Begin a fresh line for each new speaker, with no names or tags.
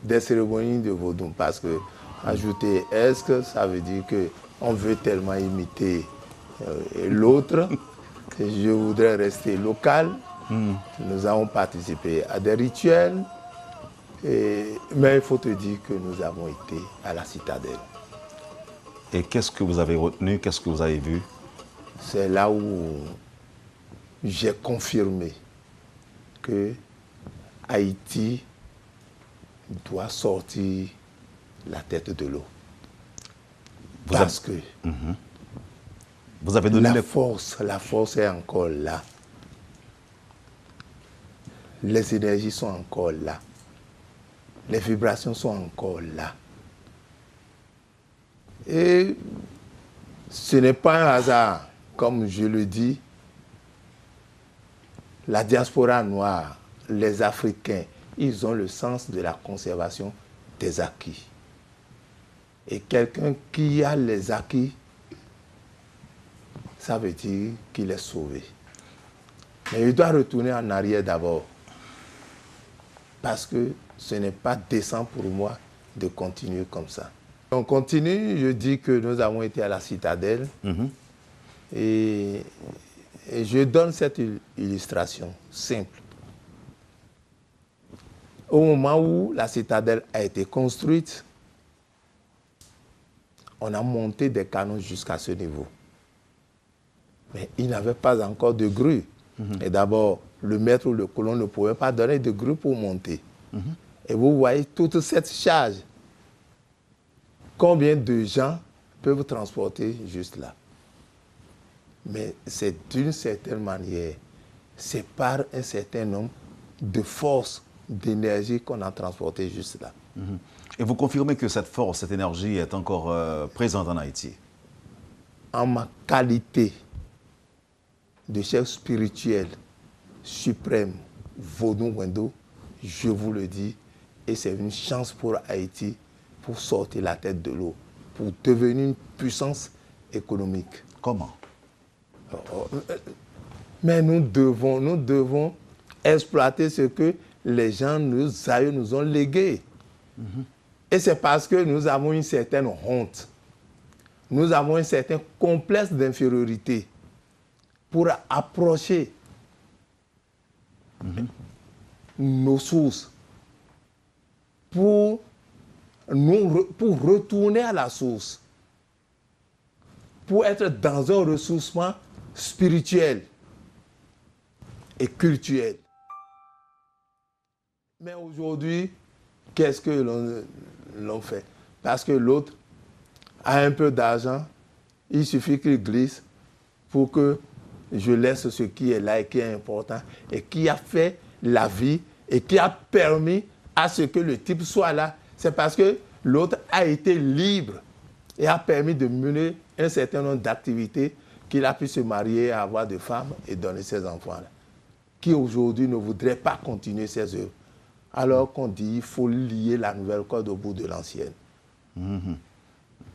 des cérémonies de vaudou. Parce que ajouter esque, ça veut dire qu'on veut tellement imiter l'autre. Je voudrais rester local. Nous avons participé à des rituels. Mais il faut te dire que nous avons été à la citadelle.
Et qu'est-ce que vous avez retenu? Qu'est-ce que vous avez vu?
C'est là où j'ai confirmé que Haïti doit sortir la tête de l'eau. Parce que
vous avez donné
la force est encore là. Les énergies sont encore là. Les vibrations sont encore là. Et ce n'est pas un hasard, comme je le dis, la diaspora noire, les Africains, ils ont le sens de la conservation des acquis. Et quelqu'un qui a les acquis, ça veut dire qu'il est sauvé. Mais il doit retourner en arrière d'abord. Parce que ce n'est pas décent pour moi de continuer comme ça. On continue, je dis que nous avons été à la citadelle. Et je donne cette illustration simple. Au moment où la citadelle a été construite, on a monté des canons jusqu'à ce niveau. Mais il n'avait pas encore de grue. Et d'abord, le maître ou le colon ne pouvait pas donner de grue pour monter. Et vous voyez toute cette charge. Combien de gens peuvent transporter juste là? Mais c'est d'une certaine manière, c'est par un certain nombre de forces, d'énergie qu'on a transporté juste là.
Et vous confirmez que cette force, cette énergie est encore présente en Haïti?
En ma qualité de chef spirituel suprême, Vodou Wendo, je vous le dis, et c'est une chance pour Haïti pour sortir la tête de l'eau, pour devenir une puissance économique.
Comment?
Mais nous devons exploiter ce que les gens, nos aïeux, nous ont légué. Et c'est parce que nous avons une certaine honte. Nous avons un certain complexe d'infériorité pour approcher nos sources, pour retourner à la source, pour être dans un ressourcement spirituel et culturel. Mais aujourd'hui, qu'est-ce que l'on fait? Parce que l'autre a un peu d'argent, il suffit qu'il glisse pour que je laisse ce qui est là et qui est important et qui a fait la vie et qui a permis à ce que le type soit là. C'est parce que l'autre a été libre et a permis de mener un certain nombre d'activités qu'il a pu se marier, avoir des femmes et donner ses enfants là, qui aujourd'hui ne voudraient pas continuer ses œuvres. Alors qu'on dit qu'il faut lier la nouvelle corde au bout de l'ancienne.